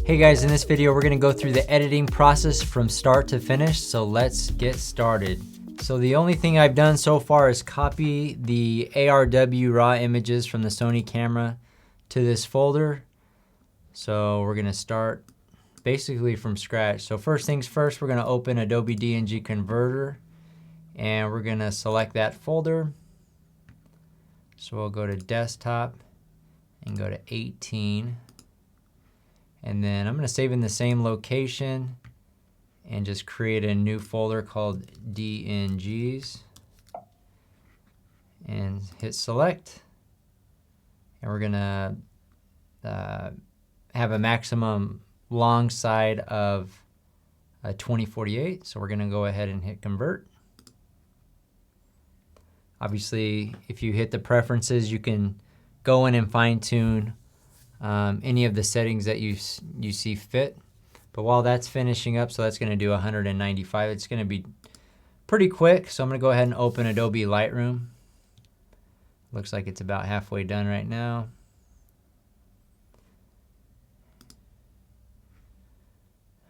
Hey guys, in this video we're going to go through the editing process from start to finish, so let's get started. So the only thing I've done so far is copy the ARW raw images from the Sony camera to this folder. So we're going to start basically from scratch. So first things first, we're going to open Adobe DNG Converter and we're going to select that folder. So we'll go to desktop and go to 18. And then I'm going to save in the same location and just create a new folder called DNGs and hit select. And we're going to have a maximum long side of 2048. So we're going to go ahead and hit convert. Obviously, if you hit the preferences, you can go in and fine tune any of the settings that you see fit. But while that's finishing up, so that's going to do 195, it's going to be pretty quick. So I'm going to go ahead and open Adobe Lightroom. Looks like it's about halfway done right now.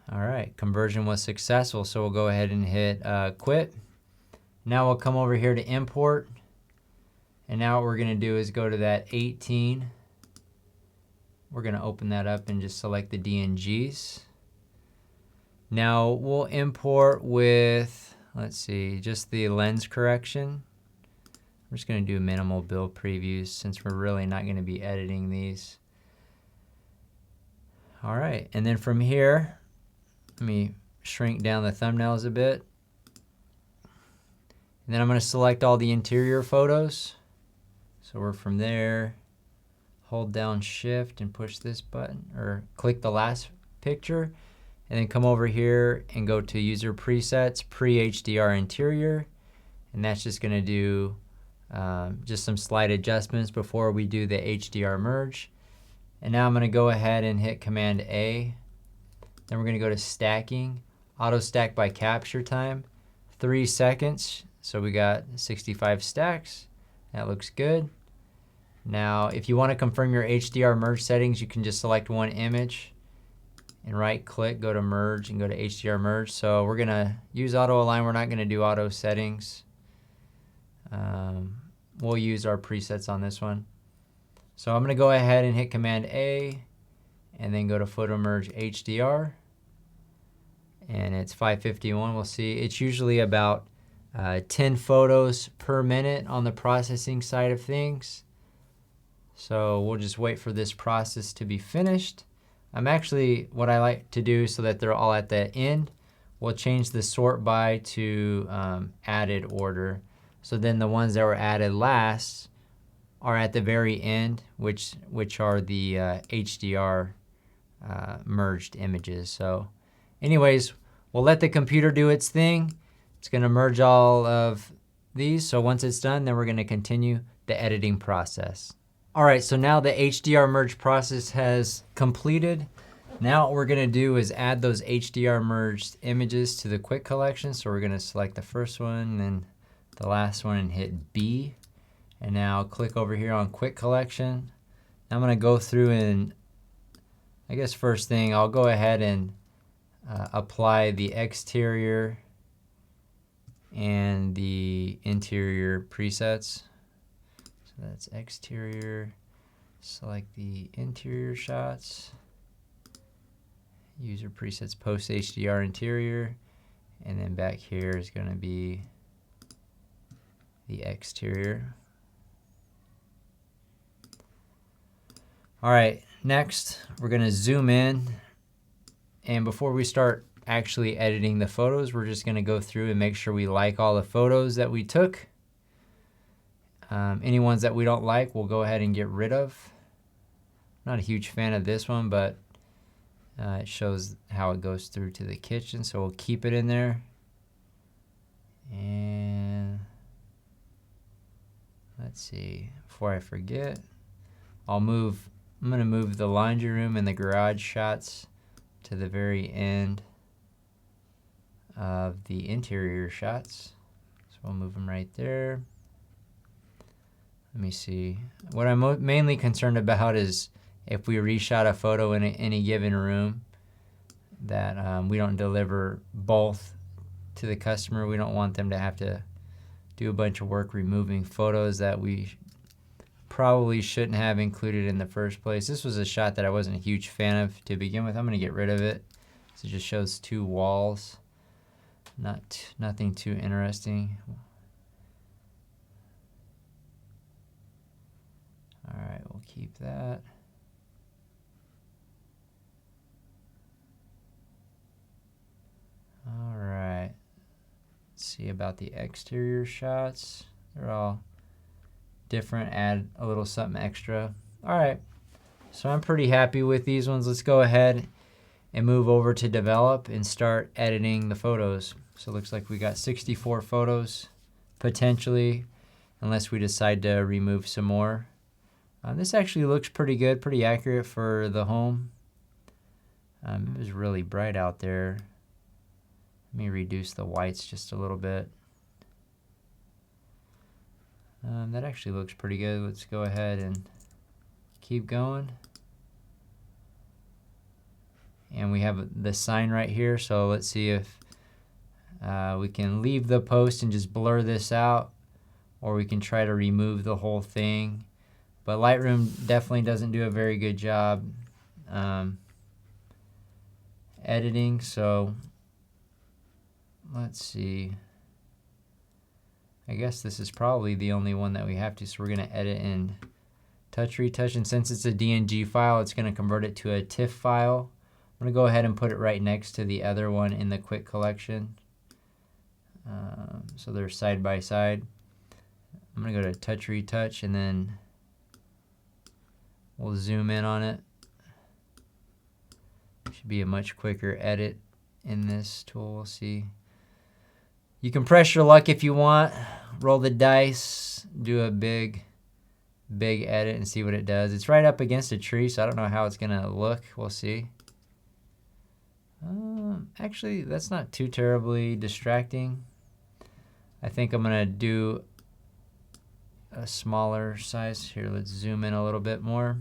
All right, conversion was successful, so we'll go ahead and hit quit. Now we'll come over here to import, and now what we're going to do is go to that 18. We're going to open that up and just select the DNGs. Now we'll import with, let's see, just the lens correction. I'm just going to do minimal build previews since we're really not going to be editing these. All right, and then from here, let me shrink down the thumbnails a bit. And then I'm going to select all the interior photos. So we're from there. Hold down shift and push this button, or click the last picture, and then come over here and go to user presets, pre-HDR interior, and that's just going to do just some slight adjustments before we do the HDR merge. And now I'm going to go ahead and hit Command A. Then we're going to go to stacking, auto stack by capture time, 3 seconds. So we got 65 stacks. That looks good. Now, if you want to confirm your HDR merge settings, you can just select one image and right click, go to merge and go to HDR merge. So we're going to use auto align. We're not going to do auto settings. We'll use our presets on this one. So I'm going to go ahead and hit Command A and then go to photo merge HDR. And it's 551. We'll see. It's usually about 10 photos per minute on the processing side of things. So we'll just wait for this process to be finished. What I like to do so that they're all at the end, we'll change the sort by to added order. So then the ones that were added last are at the very end, which are the HDR merged images. So anyways, we'll let the computer do its thing. It's going to merge all of these. So once it's done, then we're going to continue the editing process. All right, so now the HDR merge process has completed. Now what we're going to do is add those HDR merged images to the quick collection. So we're going to select the first one, then the last one, and hit B. And now click over here on quick collection. I'm going to go through and I guess first thing, I'll go ahead and apply the exterior and the interior presets. So that's exterior, select the interior shots, user presets post HDR interior, and then back here is going to be the exterior. All right, next we're going to zoom in, and before we start actually editing the photos, we're just going to go through and make sure we like all the photos that we took. Any ones that we don't like, we'll go ahead and get rid of. Not a huge fan of this one, but it shows how it goes through to the kitchen, so we'll keep it in there. And let's see, before I forget, I'm going to move the laundry room and the garage shots to the very end of the interior shots. So we'll move them right there. Let me see. What I'm mainly concerned about is if we reshot a photo in any given room, that we don't deliver both to the customer. We don't want them to have to do a bunch of work removing photos that we probably shouldn't have included in the first place. This was a shot that I wasn't a huge fan of to begin with. I'm going to get rid of it. So it just shows two walls. Nothing too interesting. All right, we'll keep that. All right. Let's see about the exterior shots. They're all different, add a little something extra. All right, so I'm pretty happy with these ones. Let's go ahead and move over to develop and start editing the photos. So it looks like we got 64 photos potentially, unless we decide to remove some more. This actually looks pretty good, pretty accurate for the home. It was really bright out there. Let me reduce the whites just a little bit. That actually looks pretty good. Let's go ahead and keep going. And we have the sign right here, so let's see if we can leave the post and just blur this out, or we can try to remove the whole thing. But Lightroom definitely doesn't do a very good job editing, so let's see. I guess this is probably the only one that we have to, so we're going to edit in Touch Retouch, and since it's a DNG file, it's going to convert it to a TIFF file. I'm going to go ahead and put it right next to the other one in the quick collection. So they're side by side. I'm going to go to Touch Retouch, and then we'll zoom in on it. Should be a much quicker edit in this tool. We'll see. You can press your luck if you want. Roll the dice, do a big edit and see what it does. It's right up against a tree, so I don't know how it's gonna look. We'll see. Actually, that's not too terribly distracting. I think I'm gonna do a smaller size. Here, let's zoom in a little bit more.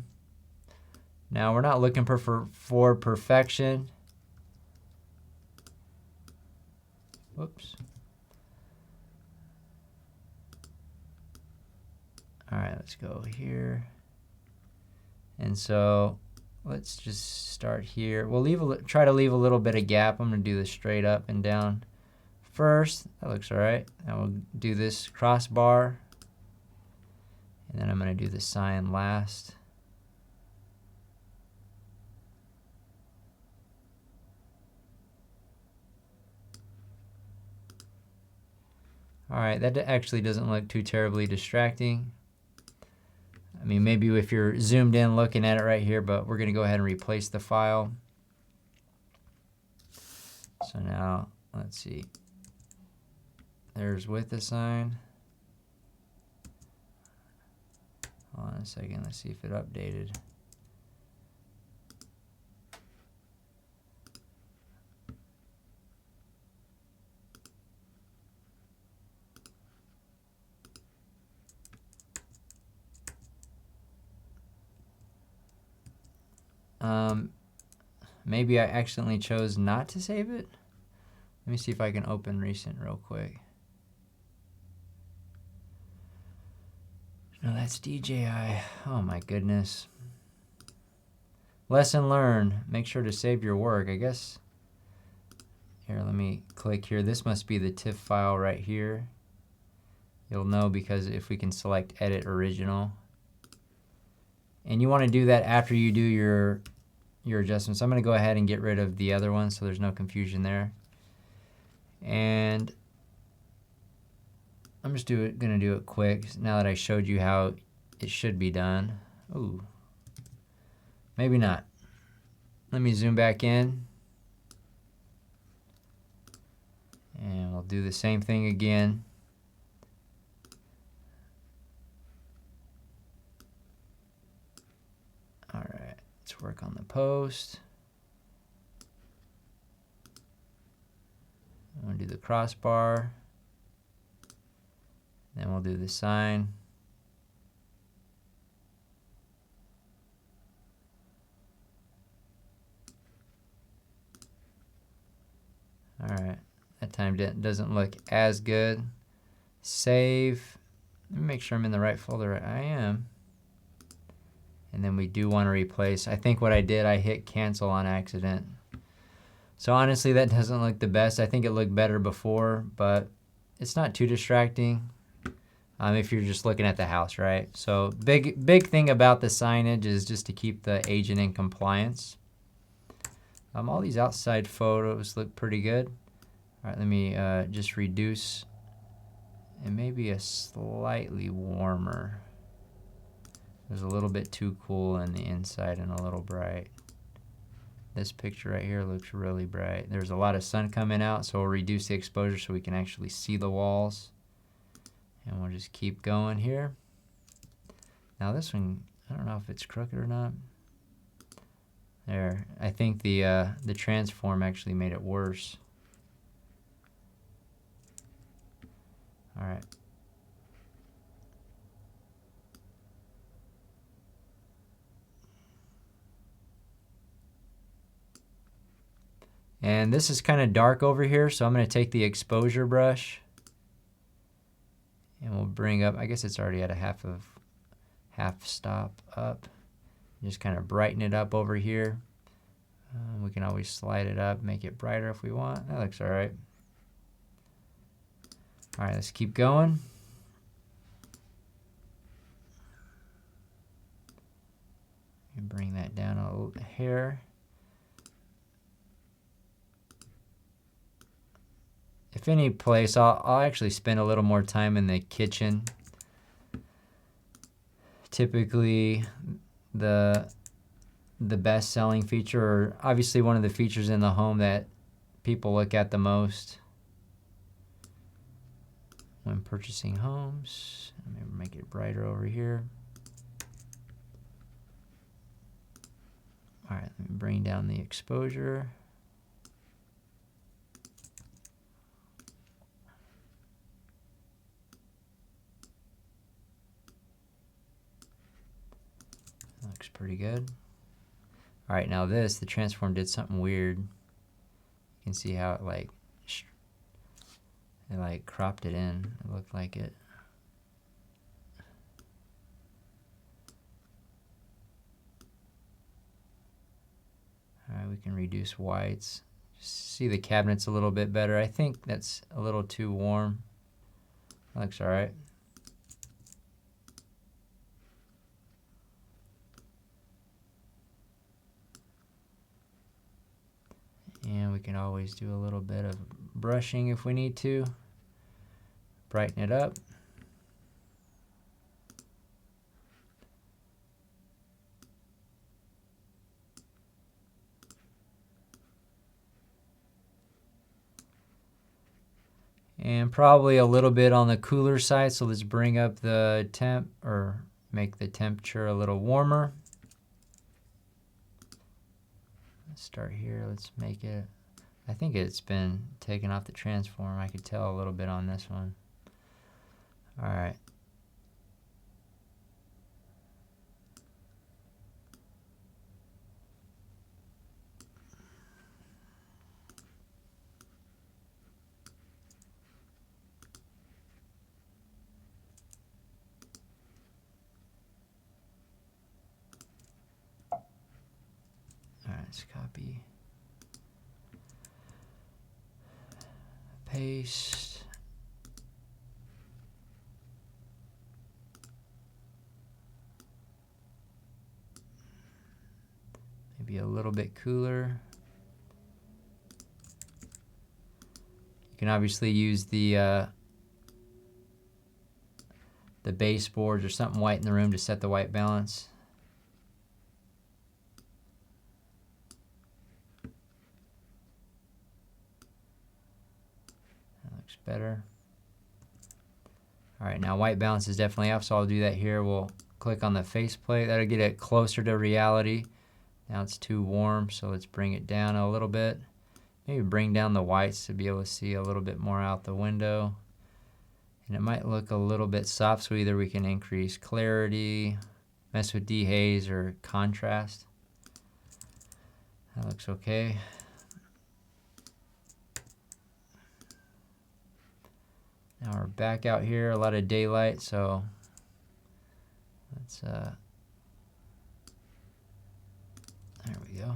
Now, we're not looking for perfection. Whoops. All right, let's go here. And so let's just start here. We'll try to leave a little bit of gap. I'm gonna do this straight up and down first. That looks all right. Now we'll do this crossbar. And then I'm gonna do the sign last. All right, that actually doesn't look too terribly distracting. I mean, maybe if you're zoomed in looking at it right here, but we're gonna go ahead and replace the file. So now, let's see. There's with the sign. Hold on a second, let's see if it updated. Maybe I accidentally chose not to save it. Let me see if I can open recent real quick. No, that's DJI. Oh my goodness. Lesson learned. Make sure to save your work. I guess. Here, let me click here. This must be the TIFF file right here. You'll know because if we can select Edit Original. And you want to do that after you do your adjustments. I'm going to go ahead and get rid of the other one so there's no confusion there. And I'm just going to do it quick now that I showed you how it should be done. Ooh, maybe not. Let me zoom back in. And we'll do the same thing again. All right, let's work on the post. I'm going to do the crossbar. Then we'll do the sign. All right, that time doesn't look as good. Save. Let me make sure I'm in the right folder. I am. And then we do want to replace. I think what I did, I hit cancel on accident. So honestly, that doesn't look the best. I think it looked better before, but it's not too distracting if you're just looking at the house, right? So big thing about the signage is just to keep the agent in compliance. All these outside photos look pretty good. All right, let me just reduce and maybe a slightly warmer. It was a little bit too cool on the inside and a little bright. This picture right here looks really bright. There's a lot of sun coming out, so we'll reduce the exposure so we can actually see the walls. And we'll just keep going here. Now this one, I don't know if it's crooked or not. There, I think the transform actually made it worse. All right. And this is kind of dark over here, so I'm going to take the exposure brush and we'll bring up, I guess it's already at a half stop up. Just kind of brighten it up over here. We can always slide it up, make it brighter if we want. That looks all right. All right, let's keep going. And bring that down a hair. If any place, I'll actually spend a little more time in the kitchen. Typically, the best selling feature, or obviously one of the features in the home that people look at the most when purchasing homes. Let me make it brighter over here. All right, let me bring down the exposure. Looks pretty good. All right, now the transform did something weird. You can see how it cropped it in. It looked like it. All right, we can reduce whites. See the cabinets a little bit better. I think that's a little too warm. That looks all right. And we can always do a little bit of brushing if we need to. Brighten it up. And probably a little bit on the cooler side, so let's bring up the temp, or make the temperature a little warmer. Let's start here, let's make it, I think it's been taken off the transform. I could tell a little bit on this one. All right. Let's copy, paste. Maybe a little bit cooler. You can obviously use the baseboards or something white in the room to set the white balance. Better. All right, now white balance is definitely up, so I'll do that here. We'll click on the faceplate. That'll get it closer to reality. Now it's too warm, so let's bring it down a little bit. Maybe bring down the whites to be able to see a little bit more out the window. And it might look a little bit soft, so either we can increase clarity, mess with dehaze, or contrast. That looks okay. Now we're back out here, a lot of daylight, so let's, there we go.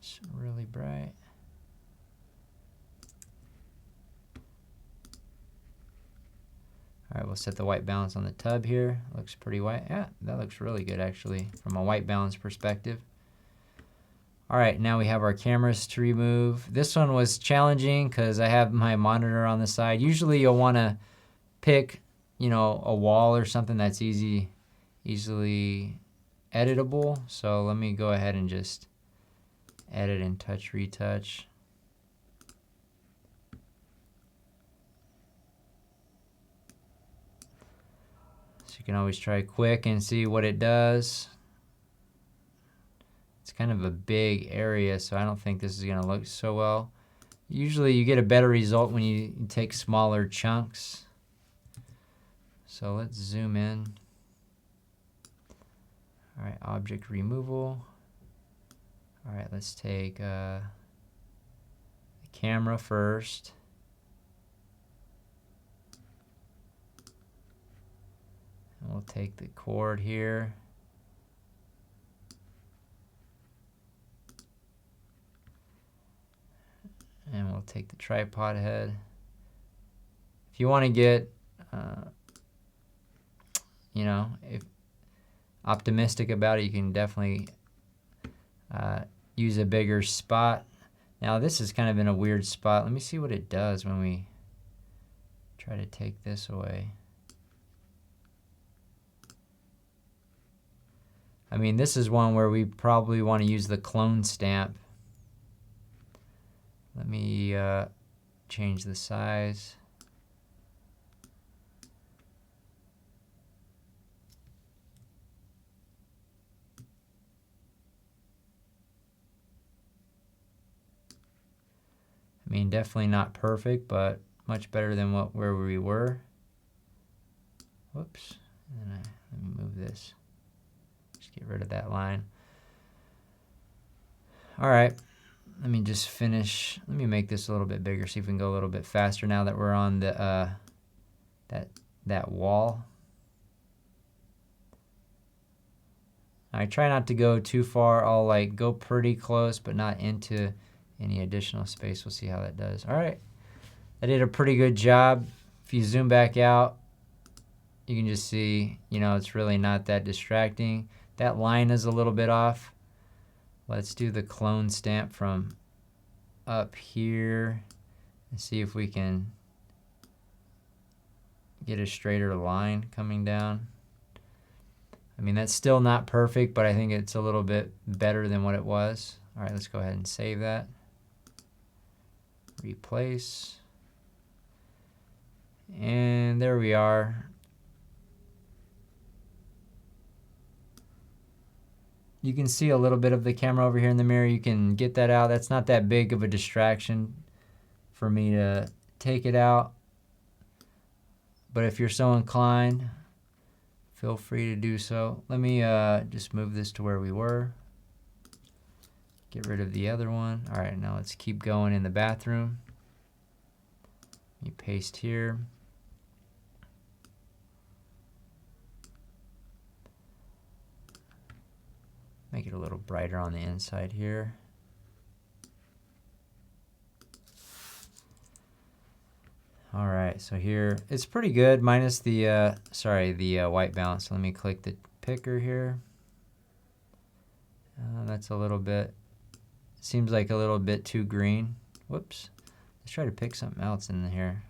It's really bright. All right, we'll set the white balance on the tub here. Looks pretty white. Yeah, that looks really good actually from a white balance perspective. All right, now we have our cameras to remove. This one was challenging because I have my monitor on the side. Usually you'll want to pick, you know, a wall or something that's easily editable. So let me go ahead and just edit and touch, retouch. So you can always try quick and see what it does. It's kind of a big area, so I don't think this is gonna look so well. Usually you get a better result when you take smaller chunks. So let's zoom in. All right, object removal. All right, let's take the camera first. And we'll take the cord here. And we'll take the tripod head. If you want to get, you know, if optimistic about it, you can definitely use a bigger spot. Now this is kind of in a weird spot. Let me see what it does when we try to take this away. I mean, this is one where we probably want to use the clone stamp. Let me change the size. I mean, definitely not perfect, but much better than where we were. Whoops. And let me move this. Just get rid of that line. All right. Let me just finish. Let me make this a little bit bigger, see if we can go a little bit faster now that we're on the that wall. I try not to go too far. I'll like go pretty close, but not into any additional space. We'll see how that does. All right, I did a pretty good job. If you zoom back out, you can just see, you know, it's really not that distracting. That line is a little bit off. Let's do the clone stamp from up here and see if we can get a straighter line coming down. I mean, that's still not perfect, but I think it's a little bit better than what it was. All right, let's go ahead and save that. Replace. And there we are. You can see a little bit of the camera over here in the mirror. You can get that out. That's not that big of a distraction for me to take it out. But if you're so inclined, feel free to do so. Let me just move this to where we were. Get rid of the other one. All right, now let's keep going in the bathroom. Let me paste here. Make it a little brighter on the inside here. All right, so here it's pretty good minus the white balance. So let me click the picker here. That's a little bit, seems like a little bit too green. Whoops. Let's try to pick something else in here.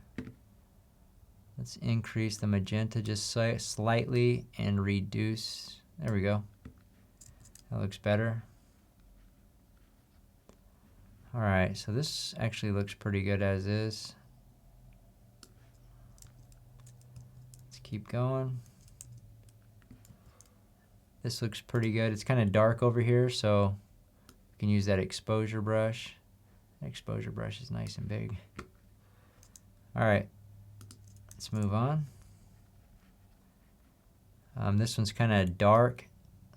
Let's increase the magenta just slightly and reduce. There we go. That looks better. All right, so this actually looks pretty good as is. Let's keep going. This looks pretty good. It's kind of dark over here, so you can use that exposure brush. That exposure brush is nice and big. All right, let's move on. This one's kind of dark,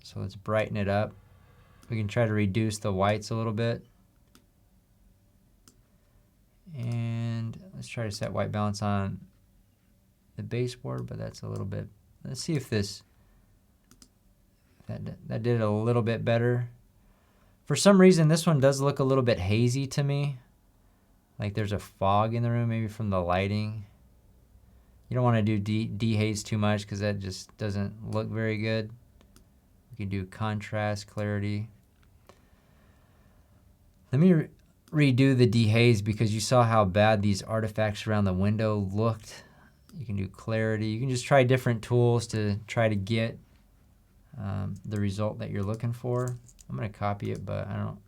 so let's brighten it up. We can try to reduce the whites a little bit. And let's try to set white balance on the baseboard, but that's a little bit, let's see if that did a little bit better. For some reason, this one does look a little bit hazy to me. Like there's a fog in the room, maybe from the lighting. You don't want to do dehaze too much because that just doesn't look very good. We can do contrast, clarity. Let me redo the dehaze because you saw how bad these artifacts around the window looked. You can do clarity. You can just try different tools to try to get the result that you're looking for. I'm going to copy it, but I don't,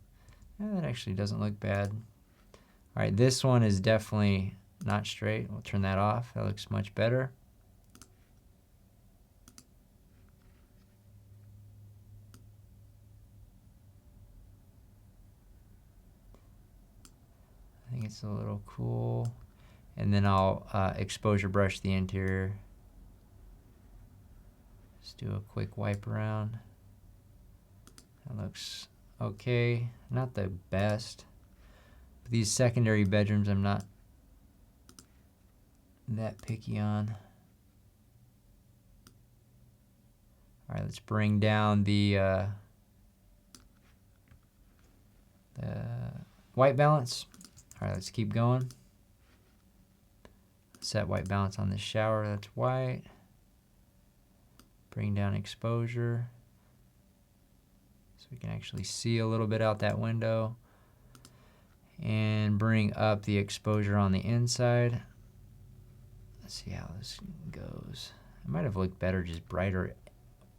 that actually doesn't look bad. All right, this one is definitely not straight. We'll turn that off. That looks much better. I think it's a little cool. And then I'll exposure brush the interior. Just do a quick wipe around. That looks okay. Not the best. But these secondary bedrooms I'm not that picky on. All right, let's bring down the white balance. All right, let's keep going. Set white balance on this shower, that's white. Bring down exposure so we can actually see a little bit out that window. And bring up the exposure on the inside. Let's see how this goes. It might have looked better just brighter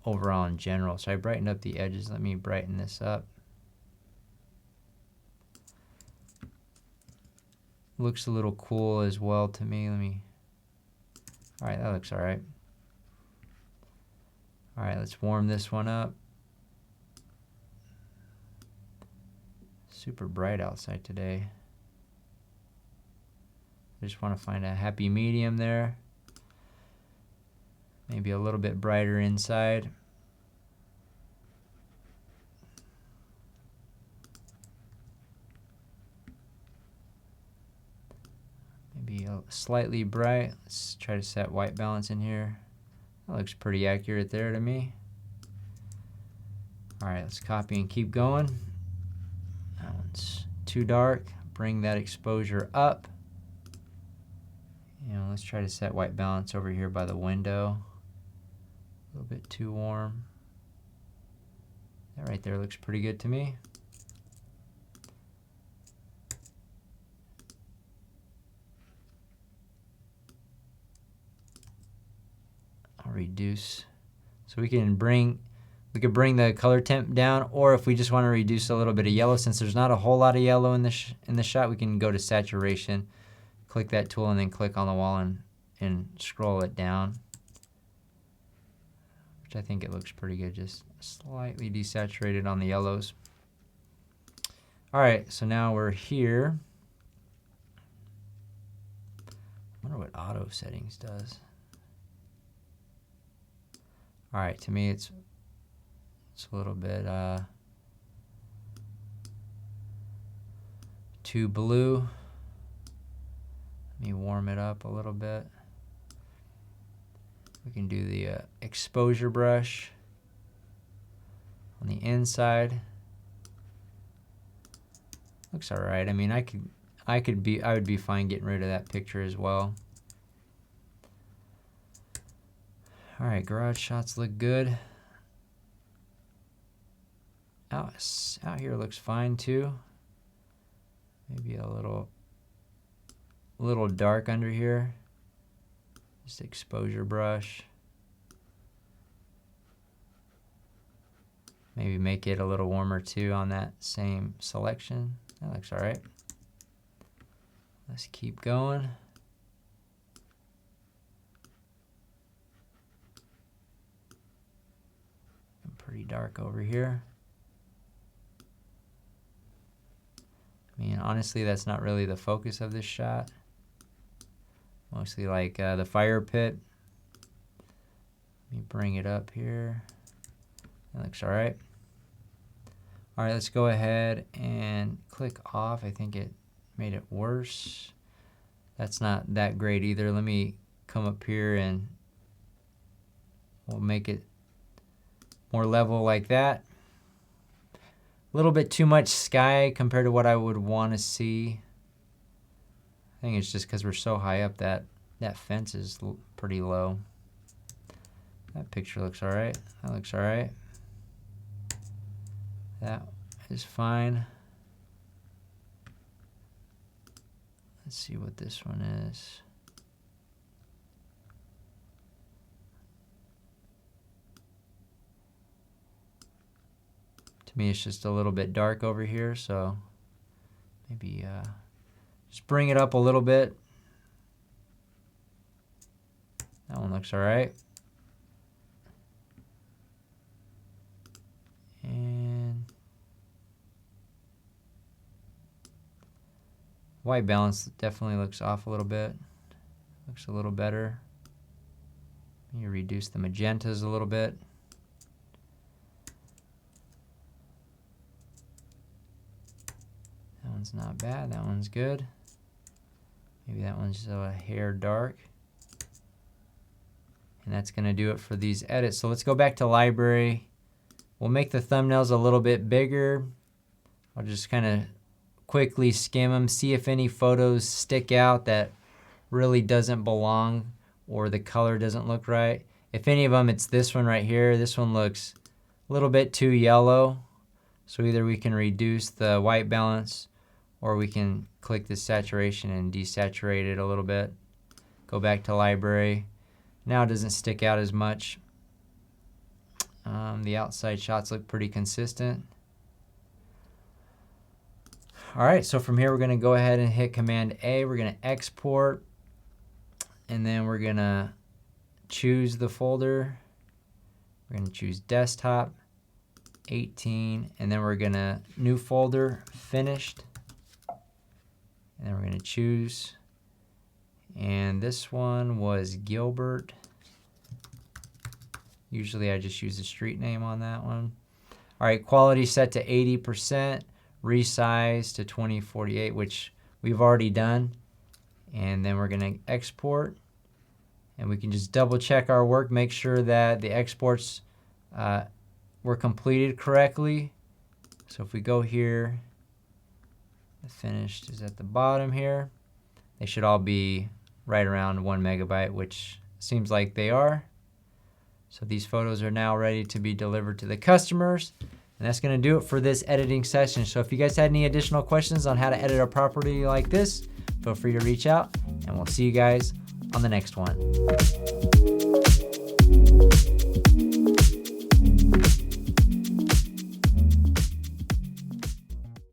overall in general. So I brightened up the edges. Let me brighten this up. Looks a little cool as well to me. All right, that looks all right. All right, let's warm this one up. Super bright outside today. I just want to find a happy medium there. Maybe a little bit brighter inside. Maybe slightly bright. Let's try to set white balance in here. That looks pretty accurate there to me. All right, let's copy and keep going. That one's too dark. Bring that exposure up. Let's try to set white balance over here by the window. A little bit too warm. That right there looks pretty good to me. I'll reduce. So we could bring the color temp down, or if we just want to reduce a little bit of yellow, since there's not a whole lot of yellow in the shot, we can go to saturation, click that tool, and then click on the wall and scroll it down, which I think it looks pretty good, just slightly desaturated on the yellows. All right, so now we're here. I wonder what auto settings does. All right, to me it's a little bit too blue. Let me warm it up a little bit. We can do the exposure brush on the inside. Looks all right. I mean, I would be fine getting rid of that picture as well. All right, garage shots look good. Out here looks fine too. Maybe a little dark under here. Just exposure brush. Maybe make it a little warmer too on that same selection. That looks all right. Let's keep going. Pretty dark over here. I mean, honestly, that's not really the focus of this shot. Mostly like the fire pit. Let me bring it up here. That looks all right. All right, let's go ahead and click off. I think it made it worse. That's not that great either. Let me come up here and we'll make it more level like that. A little bit too much sky compared to what I would want to see. I think it's just because we're so high up that fence is pretty low. That picture looks all right. That looks all right. That is fine. Let's see what this one is. To me, it's just a little bit dark over here, so maybe just bring it up a little bit. That one looks all right. And white balance definitely looks off a little bit. Looks a little better. You reduce the magentas a little bit. That one's not bad. That one's good. Maybe that one's a hair dark. And that's going to do it for these edits. So let's go back to library. We'll make the thumbnails a little bit bigger. I'll just kind of quickly skim them, see if any photos stick out that really doesn't belong or the color doesn't look right. If any of them, it's this one right here. This one looks a little bit too yellow. So either we can reduce the white balance or we can click the saturation and desaturate it a little bit. Go back to library. Now it doesn't stick out as much. The outside shots look pretty consistent. All right, so from here we're going to go ahead and hit Command A. We're going to export, and then we're going to choose the folder. We're going to choose desktop, 18, and then we're going to new folder, finished. And then we're going to choose, and this one was Gilbert. Usually I just use the street name on that one. All right, quality set to 80%, resize to 2048, which we've already done. And then we're going to export. And we can just double check our work, make sure that the exports were completed correctly. So if we go here, the finished is at the bottom here. They should all be right around 1 megabyte, which seems like they are. So these photos are now ready to be delivered to the customers. And that's going to do it for this editing session. So if you guys had any additional questions on how to edit a property like this, feel free to reach out, and we'll see you guys on the next one.